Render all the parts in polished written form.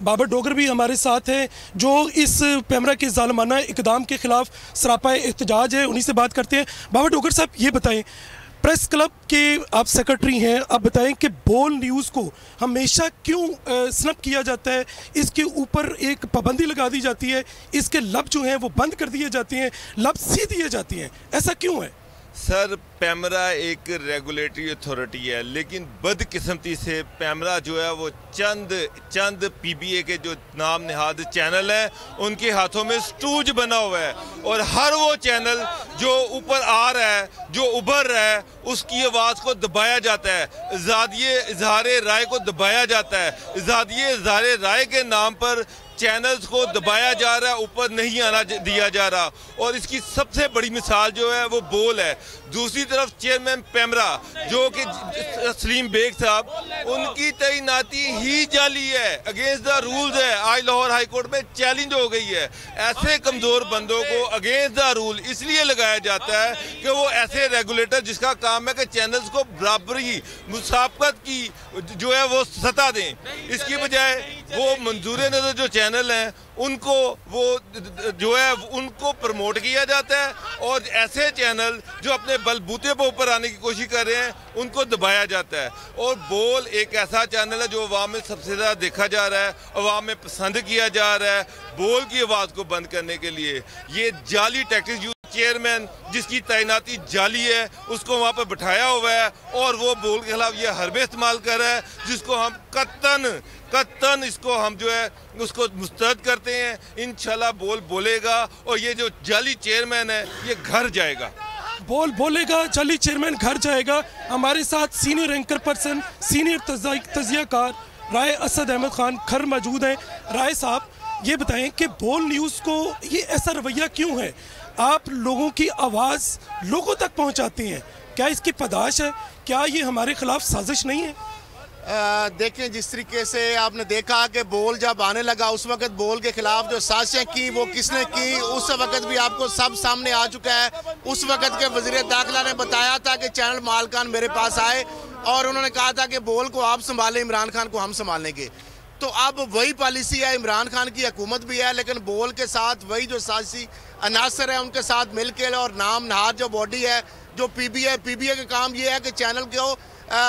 बाबर डोगर भी हमारे साथ हैं जो इस पैमरा के ज़ालिमाना इक़दाम के ख़िलाफ़ सरापा एहतजाज है, उन्हीं से बात करते हैं। बाबर डोगर साहब, ये बताएं, प्रेस क्लब के आप सेक्रेटरी हैं, आप बताएं कि बोल न्यूज़ को हमेशा क्यों स्नप किया जाता है, इसके ऊपर एक पाबंदी लगा दी जाती है, इसके लब जो हैं वो बंद कर दिए जाते हैं, लब सी दिए जाती हैं, ऐसा क्यों है? सर, पैमरा एक रेगुलेटरी अथॉरिटी है, लेकिन बदकिस्मती से पैमरा जो है वो चंद पीबीए के जो नाम नहाद चैनल हैं उनके हाथों में स्टूज बना हुआ है, और हर वो चैनल जो ऊपर आ रहा है, जो उभर रहा है, उसकी आवाज़ को दबाया जाता है, आज़ादिये इज़हार राय को दबाया जाता है, आज़ादिये इज़हार राय के नाम पर चैनल्स को दबाया जा रहा है, ऊपर नहीं आना दिया जा रहा। और इसकी सबसे बड़ी मिसाल जो है वो बोल है। दूसरी तरफ चेयरमैन पैमरा जो कि सलीम बेग साहब, उनकी तैनाती ही जाली है, अगेंस्ट द रूल्स है, आज लाहौर हाई कोर्ट में चैलेंज हो गई है। ऐसे कमज़ोर बंदों को अगेंस्ट द रूल इसलिए लगाया जाता है कि वो ऐसे रेगुलेटर जिसका काम है कि चैनल्स को बराबरी मुसाबकत की जो है वो सत्ता दें, इसकी बजाय वो मंजूर नज़र जो चैनल हैं उनको वो जो है उनको प्रमोट किया जाता है, और ऐसे चैनल जो अपने बलबूते पर ऊपर आने की कोशिश कर रहे हैं उनको दबाया जाता है। और बोल एक ऐसा चैनल है जो अवाम में सबसे ज़्यादा देखा जा रहा है, अवाम में पसंद किया जा रहा है। बोल की आवाज़ को बंद करने के लिए ये जाली टैक्टिक्स, चेयरमैन जिसकी तैनाती जाली है उसको वहाँ पर बिठाया हुआ है, और वो बोल के खिलाफ ये हरबे इस्तेमाल कर रहा है, जिसको हम कत्तन इसको हम जो है उसको मुस्तरद करते हैं। इंशाल्लाह बोल बोलेगा, और ये जो जाली चेयरमैन है ये घर जाएगा। बोल बोलेगा, जाली चेयरमैन घर जाएगा। हमारे साथ सीनियर एंकर पर्सन, सीनियर तजियाकार राय असद अहमद खान खर मौजूद हैं। राय साहब, ये बताएं कि बोल न्यूज़ को ये ऐसा रवैया क्यों है? आप लोगों की आवाज़ लोगों तक पहुंचाते हैं, क्या इसकी पदाश है? क्या ये हमारे खिलाफ साजिश नहीं है? देखें, जिस तरीके से आपने देखा कि बोल जब आने लगा उस वक्त बोल के खिलाफ जो साजिशें की वो किसने की, उस वक्त भी आपको सब सामने आ चुका है। उस वक्त के वज़ीर दाखिला ने बताया था कि चैनल मालकान मेरे पास आए और उन्होंने कहा था कि बोल को आप संभालें, इमरान खान को हम संभालेंगे। तो अब वही पॉलिसी है, इमरान खान की हुकूमत भी है, लेकिन बोल के साथ वही जो साजिशी अनासर है उनके साथ मिल के, और नाम नहार जो बॉडी है जो पीबीए का काम ये है कि चैनल को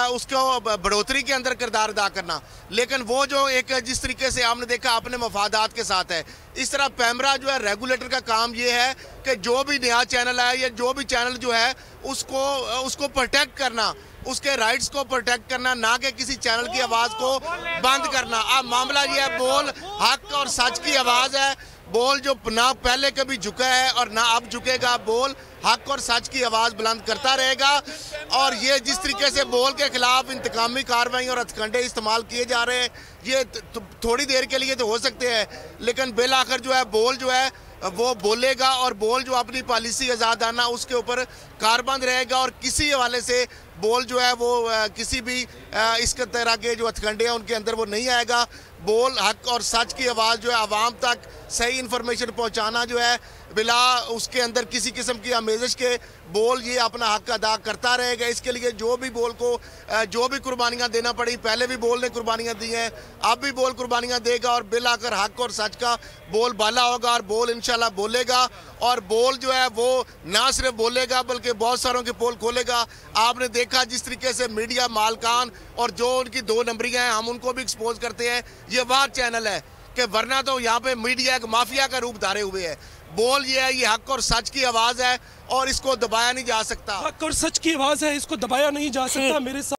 उसको बढ़ोतरी के अंदर किरदार अदा करना। लेकिन वो जो एक जिस तरीके से आपने देखा अपने मफादात के साथ है, इस तरह पैमरा जो है रेगुलेटर का काम ये है कि जो भी नया चैनल है या जो भी चैनल जो है उसको प्रोटेक्ट करना, उसके राइट्स को प्रोटेक्ट करना, ना कि किसी चैनल की आवाज़ को बंद करना। अब मामला ये है, बोल हक और सच की आवाज़ है। बोल जो ना पहले कभी झुका है और ना अब झुकेगा, बोल हक और सच की आवाज़ बुलंद करता रहेगा। और ये जिस तरीके से बोल के खिलाफ इंतकामी कार्रवाई और हथकंडे इस्तेमाल किए जा रहे हैं, ये थोड़ी देर के लिए तो हो सकते हैं, लेकिन बिल आखिर जो है बोल जो है वो बोलेगा, और बोल जो अपनी पॉलिसी आज़ादाना उसके ऊपर कारबंद रहेगा, और किसी हवाले से बोल जो है वो किसी भी इस तरह के जो हथकंडे हैं उनके अंदर वो नहीं आएगा। बोल हक और सच की आवाज़ जो है आवाम तक सही इन्फॉर्मेशन पहुंचाना जो है बिला उसके अंदर किसी किस्म की आमेज़श के, बोल ये अपना हक अदा करता रहेगा। इसके लिए जो भी बोल को जो भी कुर्बानियाँ देना पड़ी, पहले भी बोल ने कुर्बानियाँ दी हैं, अब भी बोल कुर्बानियाँ देगा, और बिल आकर हक और सच का बोल बाला होगा, और बोल इंशाल्लाह बोलेगा। और बोल जो है वो ना सिर्फ बोलेगा बल्कि बहुत सारों के पोल खोलेगा। आपने देखा जिस तरीके से मीडिया मालकान और जो उनकी 2 नंबरियाँ हैं हम उनको भी एक्सपोज करते हैं, ये वह चैनल है कि वरना तो यहाँ पे मीडिया एक माफिया का रूप धारे हुए है। बोल ये है, ये हक और सच की आवाज़ है और इसको दबाया नहीं जा सकता। हक और सच की आवाज़ है, इसको दबाया नहीं जा सकता। मेरे